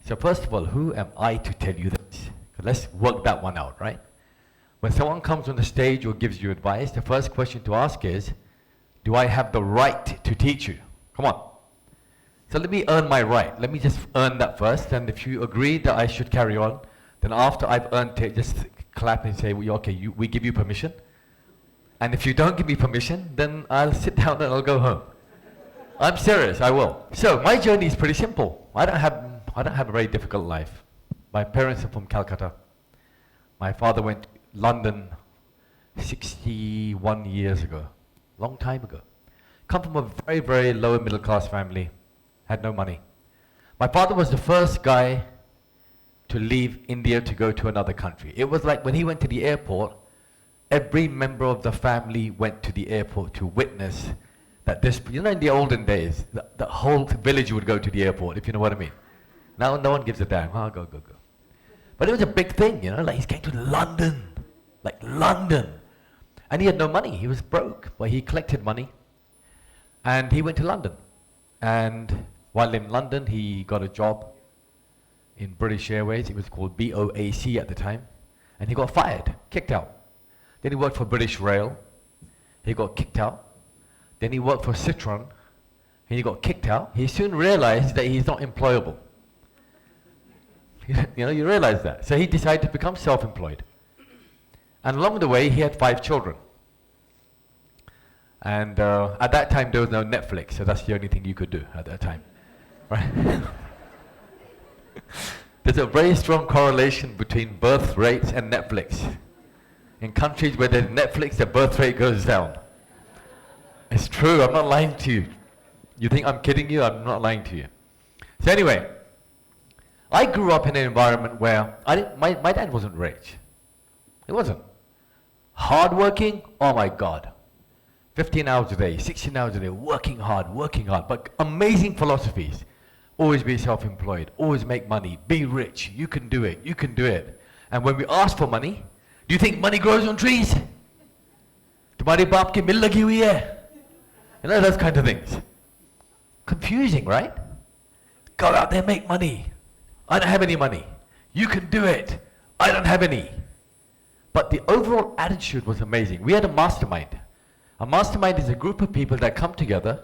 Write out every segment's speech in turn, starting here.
So first of all, who am I to tell you this? Let's work that one out, right? When someone comes on the stage or gives you advice, the first question to ask is, do I have the right to teach you? Come on. So let me earn my right. Let me just earn that first. And if you agree that I should carry on, then after I've earned it, just clap and say, well, okay, we give you permission. And if you don't give me permission, then I'll sit down and I'll go home. I'm serious, I will. So my journey is pretty simple. I don't have a very difficult life. My parents are from Calcutta. My father went to London 61 years ago, long time ago. Come from a very, very lower middle class family, had no money. My father was the first guy to leave India to go to another country. It was like when he went to the airport, every member of the family went to the airport to witness that this, you know, in the olden days, the whole village would go to the airport, if you know what I mean. Now no one gives a damn. Oh, go. But it was a big thing, you know, like he's going to London, like London. And he had no money, he was broke, but he collected money. And he went to London. And while in London, he got a job in British Airways. It was called BOAC at the time. And he got fired, kicked out. Then he worked for British Rail. He got kicked out. Then he worked for Citroën. And he got kicked out. He soon realized that he's not employable. You know, you realize that. So he decided to become self-employed. And along the way, he had 5 children. And at that time, there was no Netflix, so that's the only thing you could do at that time. Right? There's a very strong correlation between birth rates and Netflix. In countries where there's Netflix, the birth rate goes down. It's true, I'm not lying to you. You think I'm kidding you? I'm not lying to you. So anyway, I grew up in an environment where my dad wasn't rich. He wasn't. Hardworking, oh my God. 15 hours a day, 16 hours a day, working hard, but amazing philosophies. Always be self-employed, always make money, be rich, you can do it. And when we ask for money, do you think money grows on trees? तुम्हारे बाप की मिल लगी हुई है? You know, those kind of things. Confusing, right? Go out there, make money. I don't have any money. You can do it. I don't have any. But the overall attitude was amazing. We had a mastermind. A mastermind is a group of people that come together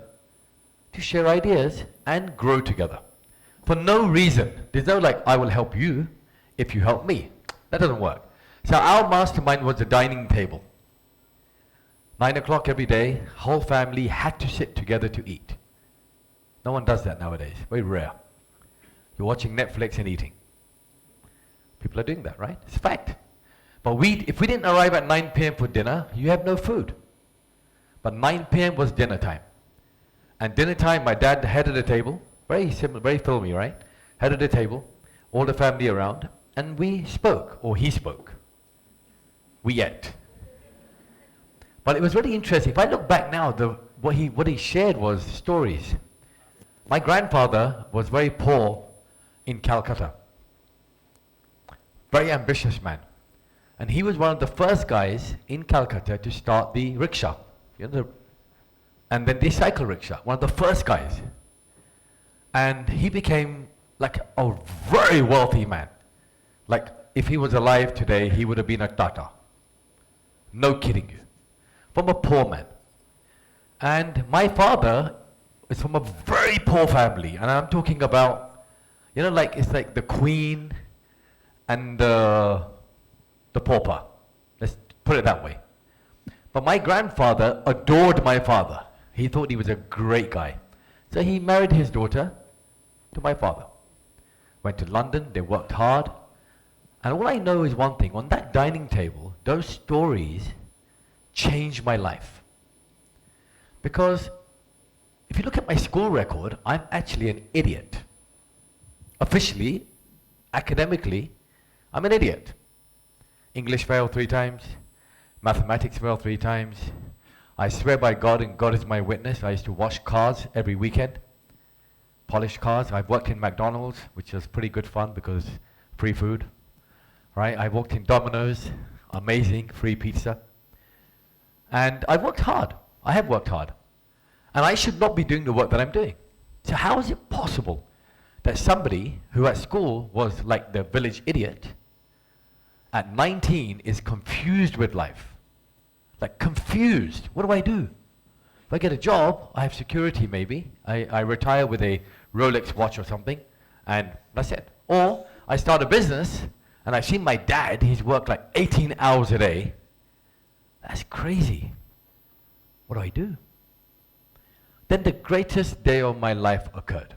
to share ideas and grow together. For no reason. There's no like, I will help you if you help me. That doesn't work. So our mastermind was a dining table. 9 o'clock every day, whole family had to sit together to eat. No one does that nowadays. Very rare. You're watching Netflix and eating. People are doing that, right? It's a fact. But if we didn't arrive at 9 p.m. for dinner, you have no food. But 9 p.m. was dinner time. And dinner time, my dad, the head of the table, very similar, very filmy, right? Head of the table, all the family around, and we spoke, or he spoke. We ate. But it was really interesting. If I look back now, what he shared was stories. My grandfather was very poor in Calcutta. Very ambitious man. And he was one of the first guys in Calcutta to start the rickshaw. You know, and then the cycle rickshaw, one of the first guys. And he became like a very wealthy man. Like if he was alive today, he would have been a Tata. No kidding you. From a poor man. And my father is from a very poor family. And I'm talking about, you know, like it's like the queen and the pauper. Let's put it that way. But my grandfather adored my father. He thought he was a great guy. So he married his daughter to my father. Went to London, they worked hard. And all I know is one thing, on that dining table, those stories changed my life. Because if you look at my school record, I'm actually an idiot. Officially, academically, I'm an idiot. English failed 3 times, mathematics failed 3 times. I swear by God, and God is my witness, I used to wash cars every weekend, polish cars. I've worked in McDonald's, which was pretty good fun because free food, right? I worked in Domino's, amazing, free pizza. And I've worked hard. I have worked hard. And I should not be doing the work that I'm doing. So how is it possible that somebody who at school was like the village idiot, at 19 is confused with life. Like confused. What do I do? If I get a job, I have security maybe. I retire with a Rolex watch or something, and that's it. Or I start a business, and I've seen my dad, he's worked like 18 hours a day. That's crazy. What do I do? Then the greatest day of my life occurred.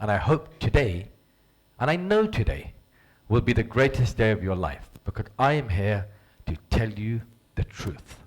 And I hope today, and I know today, will be the greatest day of your life, because I am here to tell you the truth.